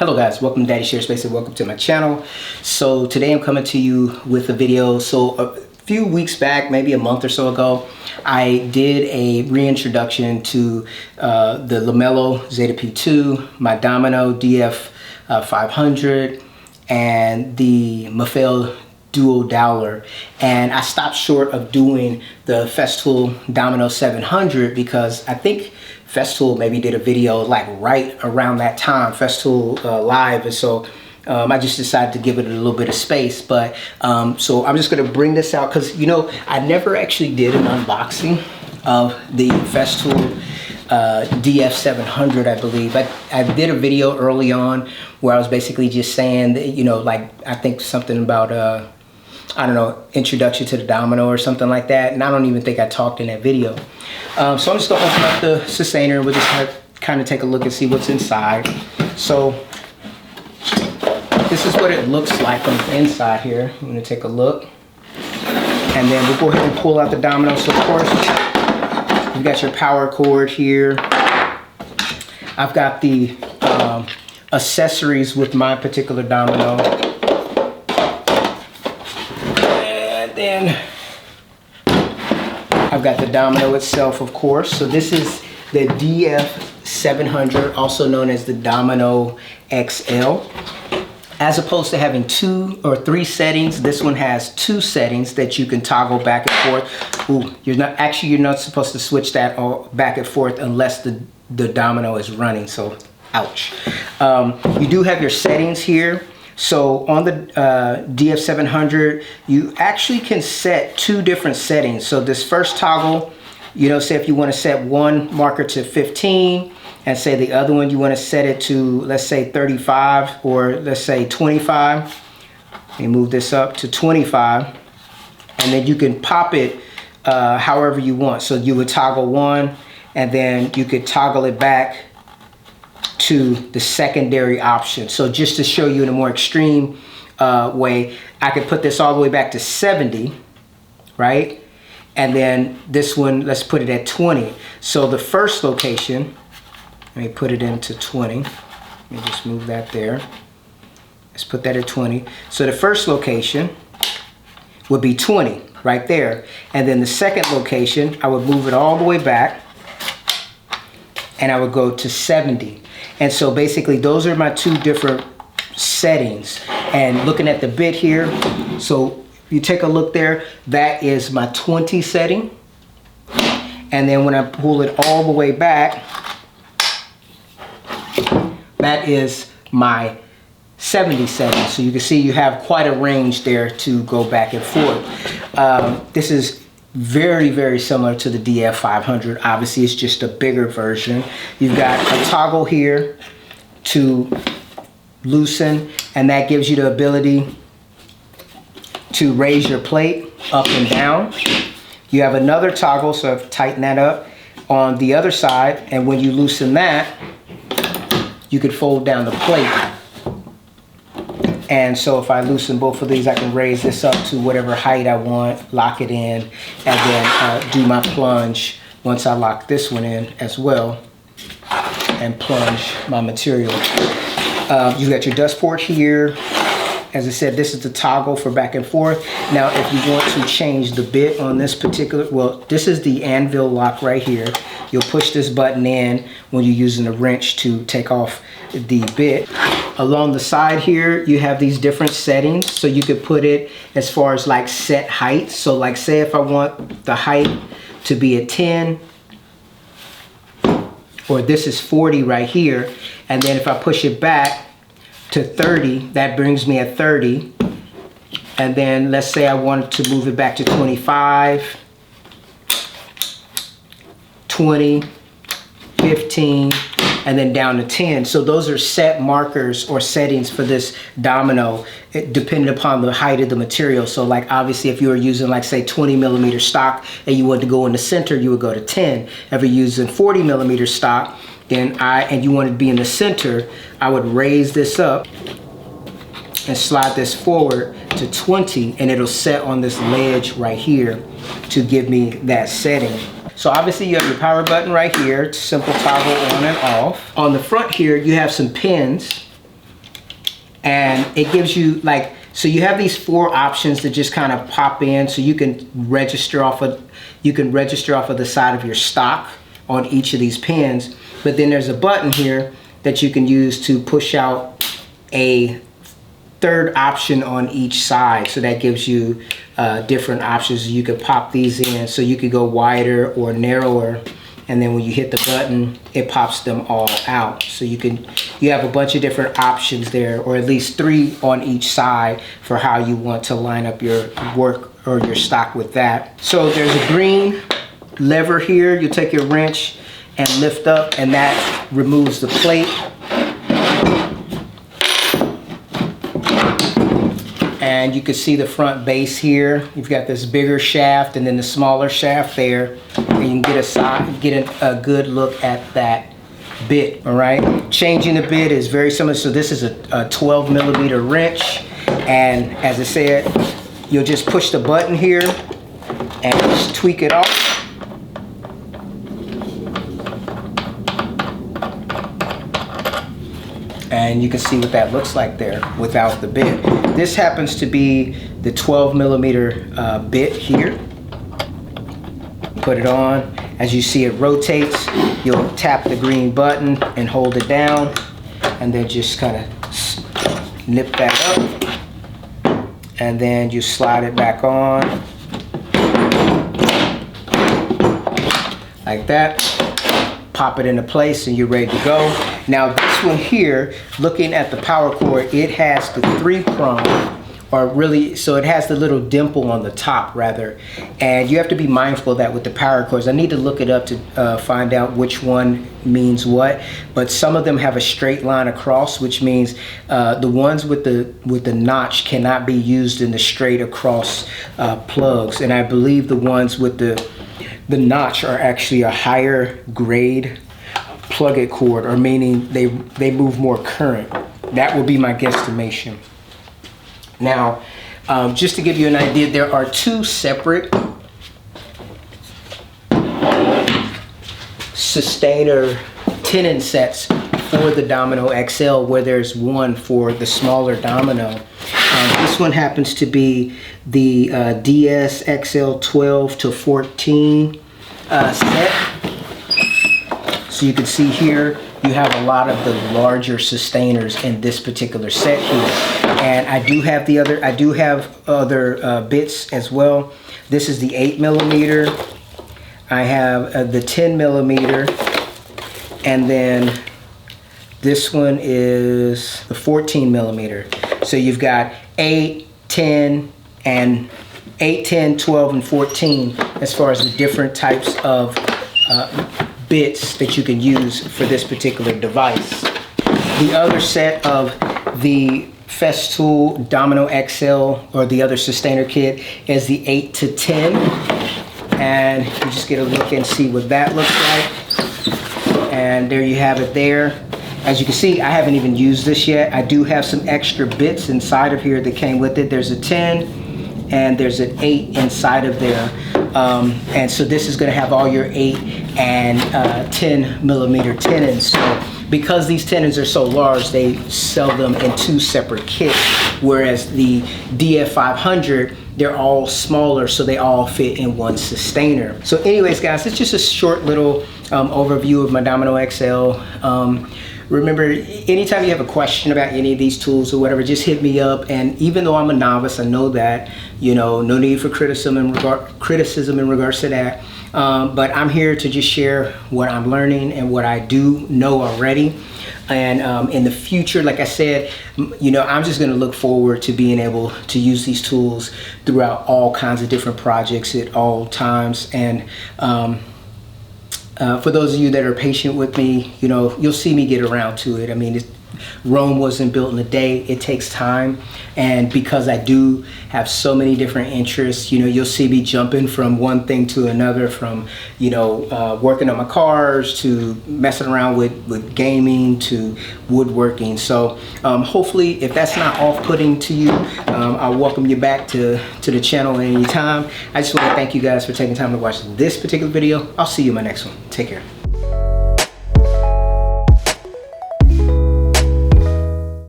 Hello guys, welcome to Daddy Share Space and welcome to my channel. So today I'm coming to you with a video. So a few weeks back, maybe a month or so ago, I did a reintroduction to the Lamello Zeta P2, my Domino DF700, and the Festool dual dowler, and I stopped short of doing the Festool Domino 700 because I think Festool maybe did a video like right around that time, Festool live, and so I just decided to give it a little bit of space. But so I'm just going to bring this out because, you know, I never actually did an unboxing of the Festool DF700, I believe. I did a video early on where I was basically just saying that, you know, like I think something about I don't know, introduction to the Domino or something like that, and I don't even think I talked in that video. So I'm just gonna open up the sustainer and we'll just kind of take a look and see what's inside. So this is what it looks like on the inside here. I'm gonna take a look, and then we'll go ahead and pull out the Domino. So of course, you've got your power cord here. I've got the accessories with my particular Domino. Then I've got the Domino itself, of course. So this is the DF700, also known as the Domino XL. As opposed to having 2 or 3 settings, this one has 2 settings that you can toggle back and forth. Ooh, you're not supposed to switch that all back and forth unless the Domino is running. So, ouch. You do have your settings here. So on the DF700, you actually can set 2 different settings. So this first toggle, you know, say if you want to set one marker to 15 and say the other one you want to set it to, let's say 35 or let's say 25. Let me move this up to 25, and then you can pop it however you want. So you would toggle one and then you could toggle it back to the secondary option. So just to show you in a more extreme way, I could put this all the way back to 70, right? And then this one, let's put it at 20. So the first location, let me put it into 20. Let me just move that there. Let's put that at 20. So the first location would be 20 right there. And then the second location, I would move it all the way back and I would go to 70. And so basically those are my 2 different settings. And looking at the bit here, so if you take a look there, that is my 20 setting. And then when I pull it all the way back, that is my 70 setting. So you can see you have quite a range there to go back and forth. This is very, very similar to the DF500. Obviously, it's just a bigger version. You've got a toggle here to loosen, and that gives you the ability to raise your plate up and down. You have another toggle, so I've tightened that up on the other side, and when you loosen that, you could fold down the plate. And so if I loosen both of these, I can raise this up to whatever height I want, lock it in, and then do my plunge once I lock this one in as well, and plunge my material. You got your dust port here. As I said, this is the toggle for back and forth. Now, if you want to change the bit on this particular, well, this is the anvil lock right here. You'll push this button in when you're using a wrench to take off the bit. Along the side here, you have these different settings. So you could put it as far as like set height. So like say if I want the height to be at 10, or this is 40 right here. And then if I push it back to 30, that brings me at 30. And then let's say I wanted to move it back to 25, 20, 15, and then down to 10. So those are set markers or settings for this Domino, depending upon the height of the material. So like obviously if you were using like say 20mm stock and you wanted to go in the center, you would go to 10. If you're using 40mm stock, then and you want to be in the center, I would raise this up and slide this forward to 20, and it'll set on this ledge right here to give me that setting. So obviously you have your power button right here, simple toggle on and off. On the front here, you have some pins and it gives you like, so you have these 4 options that just kind of pop in, so you can register off of the side of your stock on each of these pins. But then there's a button here that you can use to push out a 3rd option on each side. So that gives you different options. You could pop these in, so you could go wider or narrower. And then when you hit the button, it pops them all out. So you have a bunch of different options there, or at least 3 on each side for how you want to line up your work or your stock with that. So there's a green lever here. You take your wrench and lift up, and that removes the plate. And you can see the front base here. You've got this bigger shaft and then the smaller shaft there. And you can get a good look at that bit, all right? Changing the bit is very similar. So this is a 12 millimeter wrench. And as I said, you'll just push the button here and just tweak it off. And you can see what that looks like there without the bit. This happens to be the 12 millimeter bit here. Put it on. As you see it rotates, you'll tap the green button and hold it down, and then just kind of nip that up, and then you slide it back on like that. Pop it into place and you're ready to go. Now this one here, looking at the power cord, it has the 3-prong, or really, so it has the little dimple on the top rather, and you have to be mindful of that with the power cords. I need to look it up to find out which one means what, but some of them have a straight line across, which means the ones with the notch cannot be used in the straight across plugs, and I believe the ones with the notch are actually a higher grade plug-it cord, or meaning they move more current. That would be my guesstimation. Now, just to give you an idea, there are 2 separate sustainer tenon sets for the Domino XL, where there's one for the smaller Domino. This one happens to be the DSXL 12 to 14 set. So you can see here, you have a lot of the larger sustainers in this particular set here. And I do have other bits as well. This is the 8 millimeter. I have the 10 millimeter. And then this one is the 14 millimeter. So you've got 8, 10, and 8, 10, 12, and 14 as far as the different types of bits that you can use for this particular device. The other set of the Festool Domino XL, or the other sustainer kit, is the 8 to 10. And you just get a look and see what that looks like. And there you have it there. As you can see, I haven't even used this yet. I do have some extra bits inside of here that came with it. There's a 10 and there's an 8 inside of there. And so this is gonna have all your 8 and 10 millimeter tenons. So because these tenons are so large, they sell them in 2 separate kits, whereas the DF700, they're all smaller, so they all fit in one sustainer. So anyways, guys, it's just a short little overview of my Domino XL. Remember, anytime you have a question about any of these tools or whatever, just hit me up. And even though I'm a novice, I know that, you know, no need for criticism in regards to that. But I'm here to just share what I'm learning and what I do know already. And in the future, like I said, you know, I'm just going to look forward to being able to use these tools throughout all kinds of different projects at all times. And for those of you that are patient with me, you know, you'll see me get around to it. I mean, Rome wasn't built in a day. It takes time. And because I do have so many different interests, you know, you'll see me jumping from one thing to another, from, you know, working on my cars to messing around with gaming to woodworking. So hopefully, if that's not off-putting to you, I'll welcome you back to the channel at any time. I just want to thank you guys for taking time to watch this particular video. I'll see you in my next one. Take care.